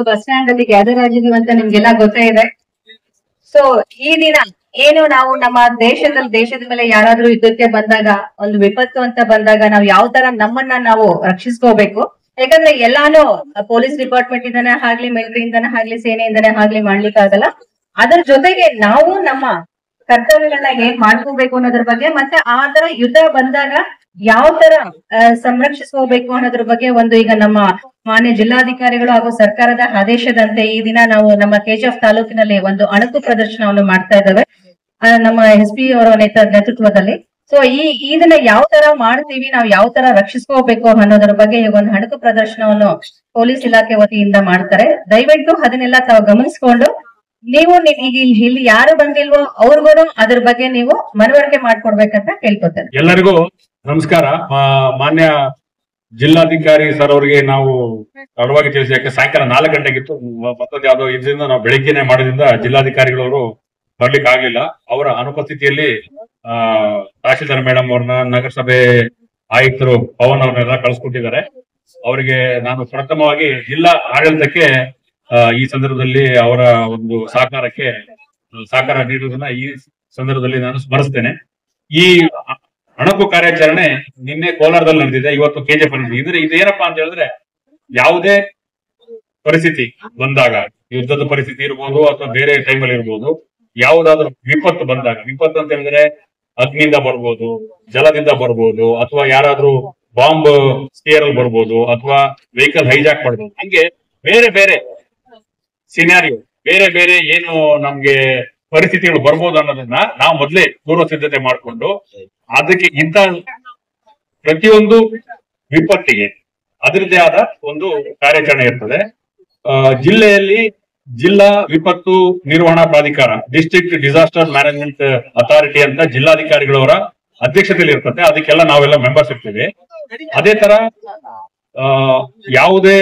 Bus stand ಅಲ್ಲಿ gather ಆಗಿದೀವಿ ಅಂತ ನಿಮ್ಗೆಲ್ಲ ಗೊತ್ತೇ ಇದೆ. ಸೊ ಈ ದಿನ ಏನು ನಾವು ನಮ್ಮ ದೇಶದ ಮೇಲೆ ಯಾರಾದ್ರೂ ಯುದ್ಧಕ್ಕೆ ಬಂದಾಗ, ಒಂದು ವಿಪತ್ತು ಅಂತ ಬಂದಾಗ ನಾವು ಯಾವ ತರ ನಮ್ಮನ್ನ ನಾವು ರಕ್ಷಿಸ್ಕೋಬೇಕು. ಯಾಕಂದ್ರೆ ಎಲ್ಲಾನು ಪೊಲೀಸ್ ಡಿಪಾರ್ಟ್ಮೆಂಟ್ ಇಂದಾನೆ ಆಗ್ಲಿ, ಮಿಲಿಟರಿ ಇಂದಾನೆ ಆಗ್ಲಿ, ಸೇನೆಯಿಂದಾನೆ ಆಗ್ಲಿ ಮಾಡ್ಲಿಕ್ಕೆ ಆಗಲ್ಲ. ಅದ್ರ ಜೊತೆಗೆ ನಾವು ನಮ್ಮ ಕರ್ತವ್ಯಗಳನ್ನ ಹೇಗ್ ಮಾಡ್ಕೋಬೇಕು ಅನ್ನೋದ್ರ ಬಗ್ಗೆ, ಮತ್ತೆ ಆ ತರ ಯುದ್ಧ ಬಂದಾಗ ಯಾವ ತರ ಸಂರಕ್ಷಿಸ್ಕೋಬೇಕು ಅನ್ನೋದ್ರ ಬಗ್ಗೆ ಒಂದು ಈಗ ನಮ್ಮ ಮಾನ್ಯ ಜಿಲ್ಲಾಧಿಕಾರಿಗಳು ಹಾಗೂ ಸರ್ಕಾರದ ಆದೇಶದಂತೆ ಈ ದಿನ ನಾವು ನಮ್ಮ ಕೆಜಿಎಫ್ ತಾಲೂಕಿನಲ್ಲಿ ಒಂದು ಅಣಕು ಪ್ರದರ್ಶನವನ್ನು ಮಾಡ್ತಾ ಇದ್ದೇವೆ ನಮ್ಮ SP ಅವರ ನೇತೃತ್ವದಲ್ಲಿ. ಸೊ ಈ ದಿನ ಯಾವ ತರ ಮಾಡ್ತೀವಿ, ನಾವು ಯಾವ ತರ ರಕ್ಷಿಸ್ಕೋಬೇಕು ಅನ್ನೋದ್ರ ಬಗ್ಗೆ ಈಗ ಒಂದು ಅಣಕು ಪ್ರದರ್ಶನವನ್ನು ಪೊಲೀಸ್ ಇಲಾಖೆ ವತಿಯಿಂದ ಮಾಡ್ತಾರೆ. ದಯವಿಟ್ಟು ಅದನ್ನೆಲ್ಲ ತಾವು ಗಮನಿಸ್ಕೊಂಡು ನೀವು ಇಲ್ಲಿ ಯಾರು ಬಂದಿಲ್ವೋ ಅವ್ರಿಗೂ ಅದ್ರ ಬಗ್ಗೆ ನೀವು ಮನವರಿಕೆ ಮಾಡ್ಕೊಡ್ಬೇಕಂತ ಕೇಳ್ಕೊತೇನೆ. ಎಲ್ಲರಿಗೂ ನಮಸ್ಕಾರ. ಮಾನ್ಯ ಜಿಲ್ಲಾಧಿಕಾರಿ ಸರ್ ಅವರಿಗೆ ನಾವು ತಡವಾಗಿ ತಿಳಿಸಿ, ಯಾಕೆ ಸಾಯಂಕಾಲ 4 ಗಂಟೆಗಿತ್ತು, ಮತ್ತೊಂದು ಯಾವ್ದೋ ಇದರಿಂದ ನಾವು ಬೆಳಿಗ್ಗೆನೆ ಮಾಡೋದ್ರಿಂದ ಜಿಲ್ಲಾಧಿಕಾರಿಗಳವರು ಬರ್ಲಿಕ್ಕೆ ಆಗ್ಲಿಲ್ಲ. ಅವರ ಅನುಪಸ್ಥಿತಿಯಲ್ಲಿ ತಹಶೀಲ್ದಾರ್ ಮೇಡಮ್ ಅವ್ರನ್ನ, ನಗರಸಭೆ ಆಯುಕ್ತರು ಪವನ್ ಅವ್ರನ್ನೆಲ್ಲ ಕಳಿಸ್ಕೊಟ್ಟಿದ್ದಾರೆ. ಅವರಿಗೆ ನಾನು ಪ್ರಥಮವಾಗಿ ಜಿಲ್ಲಾ ಆಡಳಿತಕ್ಕೆ ಈ ಸಂದರ್ಭದಲ್ಲಿ ಅವರ ಒಂದು ಸಹಕಾರ ನೀಡುವುದನ್ನ ಈ ಸಂದರ್ಭದಲ್ಲಿ ನಾನು ಸ್ಮರಿಸ್ತೇನೆ. ಈ ಅಣಕು ಕಾರ್ಯಾಚರಣೆ ನಿನ್ನೆ ಕೋಲಾರದಲ್ಲಿ ನಡೆದಿದೆ, ಇವತ್ತು KGF ನಡೆದಿದೆ. ಇದೇನಪ್ಪಾ ಅಂತ ಹೇಳಿದ್ರೆ, ಯಾವುದೇ ಪರಿಸ್ಥಿತಿ ಬಂದಾಗ, ಯುದ್ಧದ ಪರಿಸ್ಥಿತಿ ಇರ್ಬೋದು ಅಥವಾ ಬೇರೆ ಟೈಮಲ್ಲಿ ಇರ್ಬೋದು, ಯಾವುದಾದ್ರೂ ವಿಪತ್ತು ಬಂದಾಗ, ವಿಪತ್ತು ಅಂತ ಹೇಳಿದ್ರೆ ಅಗ್ನಿಯಿಂದ ಬರ್ಬೋದು, ಜಲದಿಂದ ಬರ್ಬೋದು, ಅಥವಾ ಯಾರಾದ್ರೂ ಬಾಂಬ್ ಸ್ಟಿಯರ್ ಅಲ್ಲಿ ಬರ್ಬೋದು, ಅಥವಾ ವೆಹಿಕಲ್ ಹೈಜಾಕ್ ಮಾಡ್ಬೋದು. ಹಂಗೆ ಬೇರೆ ಬೇರೆ ಸಿನಾರಿಯೋ, ಬೇರೆ ಬೇರೆ ಏನು ನಮ್ಗೆ ಪರಿಸ್ಥಿತಿಗಳು ಬರ್ಬೋದು ಅನ್ನೋದನ್ನ ನಾವು ಮೊದಲೇ ಪೂರ್ವ ಸಿದ್ಧತೆ ಮಾಡಿಕೊಂಡು, ಅದಕ್ಕೆ ಇಂಥ ಪ್ರತಿಯೊಂದು ವಿಪತ್ತಿಗೆ ಅದರದ್ದೇ ಆದ ಒಂದು ಕಾರ್ಯಾಚರಣೆ ಇರ್ತದೆ. ಜಿಲ್ಲೆಯಲ್ಲಿ ಜಿಲ್ಲಾ ವಿಪತ್ತು ನಿರ್ವಹಣಾ ಪ್ರಾಧಿಕಾರ, ಡಿಸ್ಟ್ರಿಕ್ಟ್ ಡಿಸಾಸ್ಟರ್ ಮ್ಯಾನೇಜ್ಮೆಂಟ್ ಅಥಾರಿಟಿ ಅಂತ ಜಿಲ್ಲಾಧಿಕಾರಿಗಳವರ ಅಧ್ಯಕ್ಷತೆಯಲ್ಲಿ ಇರ್ತದೆ. ಅದಕ್ಕೆಲ್ಲ ನಾವೆಲ್ಲ ಮೆಂಬರ್ಸ್ ಇರ್ತೀವಿ. ಅದೇ ತರ ಯಾವುದೇ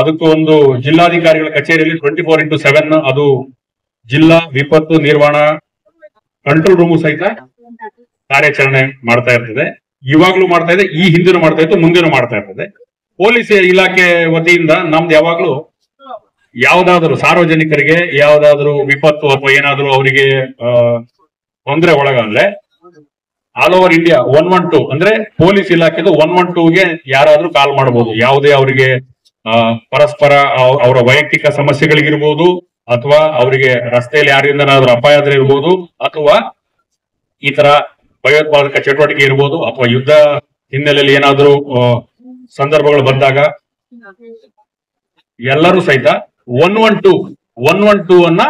ಅದಕ್ಕೂ ಒಂದು ಜಿಲ್ಲಾಧಿಕಾರಿಗಳ ಕಚೇರಿಯಲ್ಲಿ 24x7 ಅದು ಜಿಲ್ಲಾ ವಿಪತ್ತು ನಿರ್ವಹಣಾ ಕಂಟ್ರೋಲ್ ರೂಮು ಸಹಿತ ಕಾರ್ಯಾಚರಣೆ ಮಾಡ್ತಾ ಇರ್ತದೆ. ಇವಾಗ್ಲೂ ಮಾಡ್ತಾ ಇದೆ, ಈ ಹಿಂದಿನೂ ಮಾಡ್ತಾ ಇತ್ತು, ಮುಂದಿನೂ ಮಾಡ್ತಾ ಇರ್ತದೆ. ಪೊಲೀಸ್ ಇಲಾಖೆ ವತಿಯಿಂದ ನಮ್ದು ಯಾವಾಗ್ಲೂ ಯಾವ್ದಾದ್ರು ಸಾರ್ವಜನಿಕರಿಗೆ ಯಾವ್ದಾದ್ರು ವಿಪತ್ತು ಅಥವಾ ಏನಾದ್ರು ಅವರಿಗೆ ತೊಂದರೆ ಒಳಗಾದ್ರೆ ಆಲ್ ಓವರ್ ಇಂಡಿಯಾ 112 ಅಂದ್ರೆ ಪೊಲೀಸ್ ಇಲಾಖೆದು 112ಗೆ ಯಾರಾದ್ರೂ ಕಾಲ್ ಮಾಡಬಹುದು. ಯಾವುದೇ ಅವರಿಗೆ ಪರಸ್ಪರ ಅವರ ವೈಯಕ್ತಿಕ ಸಮಸ್ಯೆಗಳಿಗಿರ್ಬೋದು, ಅಥವಾ ಅವರಿಗೆ ರಸ್ತೆಯಲ್ಲಿ ಯಾರಿಂದನಾದ್ರೂ ಅಪಾಯ ಆದ್ರೆ ಇರ್ಬೋದು, ಅಥವಾ ಈ ತರ ಭಯೋತ್ಪಾದಕ ಚಟುವಟಿಕೆ ಇರ್ಬೋದು, ಅಥವಾ ಯುದ್ಧ ಹಿನ್ನೆಲೆಯಲ್ಲಿ ಏನಾದ್ರೂ ಸಂದರ್ಭಗಳು ಬಂದಾಗ ಎಲ್ಲರೂ ಸಹಿತ 112 ಅನ್ನ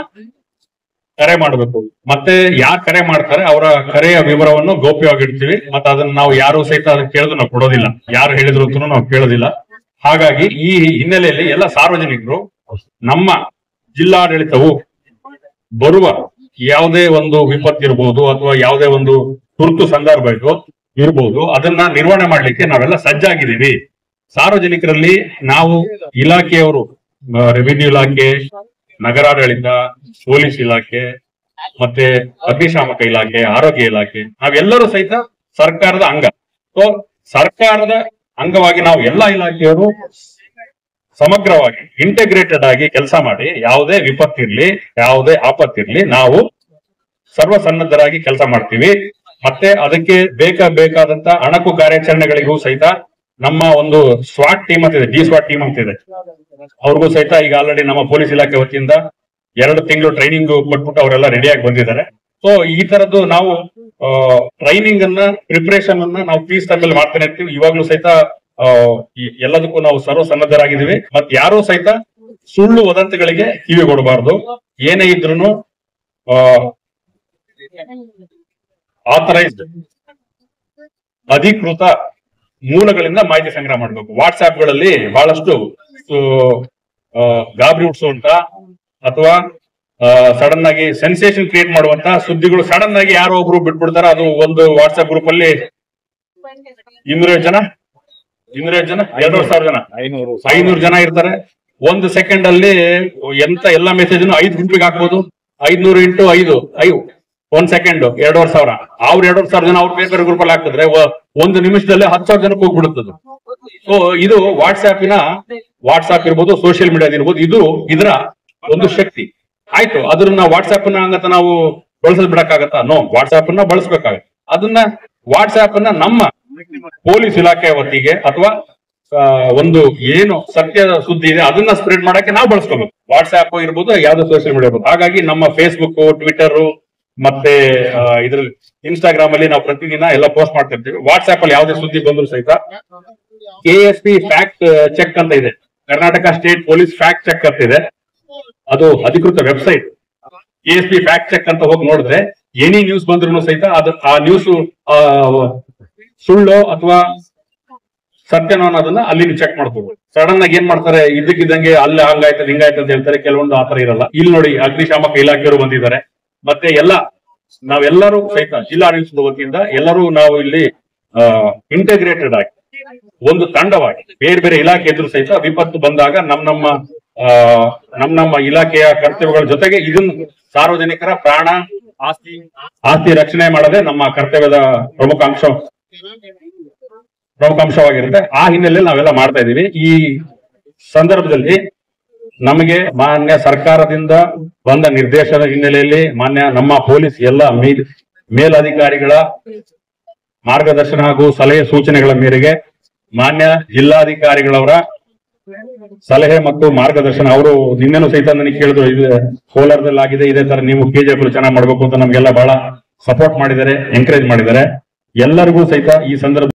ಕರೆ ಮಾಡಬೇಕು. ಮತ್ತೆ ಯಾರು ಕರೆ ಮಾಡ್ತಾರೆ ಅವರ ಕರೆಯ ವಿವರವನ್ನು ಗೌಪ್ಯವಾಗಿಡ್ತೀವಿ. ಮತ್ತೆ ಅದನ್ನ ನಾವು ಯಾರು ಸಹಿತ ಅದನ್ನ ಕೇಳಿದ್ರು ನಾವು ಕೊಡೋದಿಲ್ಲ, ಯಾರು ಹೇಳಿದ್ರು ಅಂತ ನಾವು ಕೇಳೋದಿಲ್ಲ. ಹಾಗಾಗಿ ಈ ಹಿನ್ನೆಲೆಯಲ್ಲಿ ಎಲ್ಲ ಸಾರ್ವಜನಿಕರು ನಮ್ಮ ಜಿಲ್ಲಾಡಳಿತವು ಬರುವ ಯಾವುದೇ ಒಂದು ವಿಪತ್ತು ಇರ್ಬೋದು, ಅಥವಾ ಯಾವುದೇ ಒಂದು ತುರ್ತು ಸಂದರ್ಭ ಇರ್ಬೋದು, ಅದನ್ನ ನಿರ್ವಹಣೆ ಮಾಡ್ಲಿಕ್ಕೆ ನಾವೆಲ್ಲ ಸಜ್ಜಾಗಿದ್ದೀವಿ. ಸಾರ್ವಜನಿಕರಲ್ಲಿ ನಾವು ಇಲಾಖೆಯವರು, ರೆವಿನ್ಯೂ ಇಲಾಖೆ, ನಗರಾಡಳಿತ, ಪೊಲೀಸ್ ಇಲಾಖೆ, ಮತ್ತೆ ಅಗ್ನಿಶಾಮಕ ಇಲಾಖೆ, ಆರೋಗ್ಯ ಇಲಾಖೆ, ನಾವೆಲ್ಲರೂ ಸಹಿತ ಸರ್ಕಾರದ ಅಂಗ. ಸೊ ಸರ್ಕಾರದ ಅಂಗವಾಗಿ ನಾವು ಎಲ್ಲಾ ಇಲಾಖೆಯವರು ಸಮಗ್ರವಾಗಿ ಇಂಟಿಗ್ರೇಟೆಡ್ ಆಗಿ ಕೆಲಸ ಮಾಡಿ, ಯಾವುದೇ ವಿಪತ್ತಿರ್ಲಿ, ಯಾವುದೇ ಆಪತ್ತಿರ್ಲಿ, ನಾವು ಸರ್ವಸನ್ನದ್ಧರಾಗಿ ಕೆಲಸ ಮಾಡ್ತೀವಿ. ಮತ್ತೆ ಅದಕ್ಕೆ ಬೇಕಾದಂತ ಅಣಕು ಕಾರ್ಯಾಚರಣೆಗಳಿಗೂ ಸಹಿತ ನಮ್ಮ ಒಂದು ಸ್ವಾಟ್ ಟೀಮ್ ಅಂತಿದೆ, DSWAT ಟೀಮ್ ಅಂತಿದೆ. ಅವ್ರಿಗೂ ಸಹಿತ ಈಗ ಆಲ್ರೆಡಿ ನಮ್ಮ ಪೊಲೀಸ್ ಇಲಾಖೆ ವತಿಯಿಂದ 2 ತಿಂಗಳು ಟ್ರೈನಿಂಗ್ ಕೊಟ್ಬಿಟ್ಟು ಅವರೆಲ್ಲ ರೆಡಿಯಾಗಿ ಬಂದಿದ್ದಾರೆ. ಸೊ ಈ ತರದ್ದು ನಾವು ಟ್ರೈನಿಂಗ್ ಅನ್ನ, ಪ್ರಿಪರೇಷನ್ ಅನ್ನ ನಾವು ಪೀಸ್ ಟೈಮಲ್ಲಿ ಮಾಡ್ತಾನೆ ಇರ್ತೀವಿ. ಇವಾಗ್ಲೂ ಸಹಿತ ಎಲ್ಲದಕ್ಕೂ ನಾವು ಸರ್ವಸನ್ನದ್ಧರಾಗಿದ್ದೀವಿ. ಮತ್ತೆ ಯಾರೂ ಸಹಿತ ಸುಳ್ಳು ವದಂತಿಗಳಿಗೆ ಕಿವಿ ಕೊಡಬಾರ್ದು. ಏನೇ ಇದ್ರು ಆಥರೈಸ್ಡ್ ಅಧಿಕೃತ ಮೂಲಗಳಿಂದ ಮಾಹಿತಿ ಸಂಗ್ರಹ ಮಾಡಬೇಕು. ವಾಟ್ಸ್ಆಪ್ಗಳಲ್ಲಿ ಬಹಳಷ್ಟು ಗಾಬರಿ ಹುಟ್ಟಿಸುವಂತ ಅಥವಾ ಸಡನ್ ಆಗಿ ಸೆನ್ಸೇಷನ್ ಕ್ರಿಯೇಟ್ ಮಾಡುವಂತ ಸುದ್ದಿಗಳು ಸಡನ್ ಆಗಿ ಯಾರೋ ಒಬ್ರು ಬಿಟ್ಬಿಡ್ತಾರ. ಅದು ಒಂದು ವಾಟ್ಸ್ಆಪ್ ಗ್ರೂಪ್ ಅಲ್ಲಿ 200 ಜನ 2,000 ಜನ 500 ಜನ ಇರ್ತಾರೆ. 1 ಸೆಕೆಂಡ್ ಅಲ್ಲಿ ಎಲ್ಲ ಮೆಸೇಜ್ 5 ಗುಂಪಿಗೆ ಹಾಕ್ಬೋದು. 500 ಇಂಟು 5 1 ಸೆಕೆಂಡ್ 2,500 ಅವ್ರು 2,500 ಜನ ಅವ್ರ ಬೇರೆ ಬೇರೆ ಗ್ರೂಪ್ ಅಲ್ಲಿ ಹಾಕಿದ್ರೆ ಒಂದು ನಿಮಿಷದಲ್ಲಿ 10,000 ಜನಕ್ಕೆ ಹೋಗ್ಬಿಡುತ್ತದೆ. ಸೊ ಇದು ವಾಟ್ಸ್ಆಪ್ ಇರ್ಬೋದು, ಸೋಷಿಯಲ್ ಮೀಡಿಯಾ ಇರ್ಬೋದು, ಇದರ ಒಂದು ಶಕ್ತಿ. ಆಯ್ತು, ಅದನ್ನ ವಾಟ್ಸ್ಆಪ್ ಹಂಗಂತ ನಾವು ಬಳಸೋದ್ ಬಿಡಕ್ಕಾಗತ್ತಾ? ನೋ, ವಾಟ್ಸ್ಆಪ್ ಅನ್ನ ಬಳಸಬೇಕಾಗತ್ತೆ. ಅದನ್ನ ವಾಟ್ಸ್ಆಪ್ ಅನ್ನ ನಮ್ಮ ಪೊಲೀಸ್ ಇಲಾಖೆ ಹೊತ್ತಿಗೆ ಅಥವಾ ಒಂದು ಏನು ಸತ್ಯದ ಸುದ್ದಿ ಇದೆ ಅದನ್ನ ಸ್ಪ್ರೆಡ್ ಮಾಡಕ್ಕೆ ನಾವು ಬಳಸ್ಕೋಬೇಕು. ವಾಟ್ಸ್ಆಪ್ ಇರ್ಬೋದು, ಯಾವ್ದೋ ಸೋಷಿಯಲ್ ಮೀಡಿಯಾ ಇರ್ಬೋದು. ಹಾಗಾಗಿ ನಮ್ಮ ಫೇಸ್ಬುಕ್, ಟ್ವಿಟರ್ ಮತ್ತೆ ಇದ್ರಲ್ಲಿ ಇನ್ಸ್ಟಾಗ್ರಾಮ್ ಅಲ್ಲಿ ನಾವು ಪ್ರತಿದಿನ ಎಲ್ಲ ಪೋಸ್ಟ್ ಮಾಡ್ತಾ ಇರ್ತೀವಿ. ವಾಟ್ಸ್ಆಪ್ ಅಲ್ಲಿ ಯಾವುದೇ ಸುದ್ದಿ ಬಂದ್ರು ಸಹಿತ KSP ಫ್ಯಾಕ್ಟ್ ಚೆಕ್ ಅಂತ ಇದೆ, Karnataka state police fact check ಅಂತ ಇದೆ. ಅದು ಅಧಿಕೃತ ವೆಬ್ಸೈಟ್. KSP ಫ್ಯಾಕ್ಟ್ ಚೆಕ್ ಅಂತ ಹೋಗಿ ನೋಡಿದ್ರೆ ಎನಿ ನ್ಯೂಸ್ ಬಂದ್ರು ಸಹಿತ ಆ ನ್ಯೂಸ್ ಸುಳ್ಳು ಅಥವಾ ಸತ್ಯನೋ ಅನ್ನೋದನ್ನ ಅಲ್ಲಿ ಚೆಕ್ ಮಾಡ್ಬೋದು. ಸಡನ್ ಆಗಿ ಏನ್ ಮಾಡ್ತಾರೆ, ಇದಕ್ಕಿದ್ದಂಗೆ ಅಲ್ಲಿ ಹಂಗಾಯ್ತದೆ ಹಿಂಗಾಯ್ತದೆ ಅಂತ ಹೇಳ್ತಾರೆ. ಕೆಲವೊಂದು ಆತರ ಇರಲ್ಲ. ಇಲ್ಲಿ ನೋಡಿ, ಅಗ್ನಿಶಾಮಕ ಇಲಾಖೆಯವರು ಬಂದಿದ್ದಾರೆ. ಮತ್ತೆ ನಾವೆಲ್ಲರೂ ಸಹಿತ ಜಿಲ್ಲಾಡಳಿತದ ವತಿಯಿಂದ ಎಲ್ಲರೂ ನಾವು ಇಲ್ಲಿ ಇಂಟಿಗ್ರೇಟೆಡ್ ಆಗಿ ಒಂದು ತಂಡವಾಗಿ ಬೇರೆ ಬೇರೆ ಇಲಾಖೆ ಎದುರು ಸಹಿತ ವಿಪತ್ತು ಬಂದಾಗ ನಮ್ಮ ಇಲಾಖೆಯ ಕರ್ತವ್ಯಗಳ ಜೊತೆಗೆ ಇದನ್ನು ಸಾರ್ವಜನಿಕರ ಪ್ರಾಣ ಆಸ್ತಿ ರಕ್ಷಣೆ ಮಾಡೋದೇ ನಮ್ಮ ಕರ್ತವ್ಯದ ಪ್ರಮುಖ ಅಂಶವಾಗಿರುತ್ತೆ. ಆ ಹಿನ್ನೆಲೆಯಲ್ಲಿ ನಾವೆಲ್ಲ ಮಾಡ್ತಾ ಇದೀವಿ. ಈ ಸಂದರ್ಭದಲ್ಲಿ ನಮಗೆ ಮಾನ್ಯ ಸರ್ಕಾರದಿಂದ ಬಂದ ನಿರ್ದೇಶನದ ಹಿನ್ನೆಲೆಯಲ್ಲಿ ಮಾನ್ಯ ನಮ್ಮ ಪೊಲೀಸ್ ಎಲ್ಲ ಮೇಲಧಿಕಾರಿಗಳ ಮಾರ್ಗದರ್ಶನ ಹಾಗೂ ಸಲಹೆ ಸೂಚನೆಗಳ ಮೇರೆಗೆ ಮಾನ್ಯ ಜಿಲ್ಲಾಧಿಕಾರಿಗಳವರ ಸಲಹೆ ಮತ್ತು ಮಾರ್ಗದರ್ಶನ, ಅವರು ನಿನ್ನೆನೂ ಸಹಿತ ನನಗೆ ಕೇಳಿದ್ರು, ಇದು ಕೋಲಾರದಲ್ಲಿ ಆಗಿದೆ, ಇದೇ ತರ ನೀವು KJF ಚೆನ್ನಾಗಿ ಮಾಡ್ಬೇಕು ಅಂತ ನಮ್ಗೆಲ್ಲ ಬಹಳ ಸಪೋರ್ಟ್ ಮಾಡಿದ್ದಾರೆ, ಎಂಕರೇಜ್ ಮಾಡಿದ್ದಾರೆ. ಎಲ್ಲರಿಗೂ ಸಹಿತ ಈ ಸಂದರ್ಭ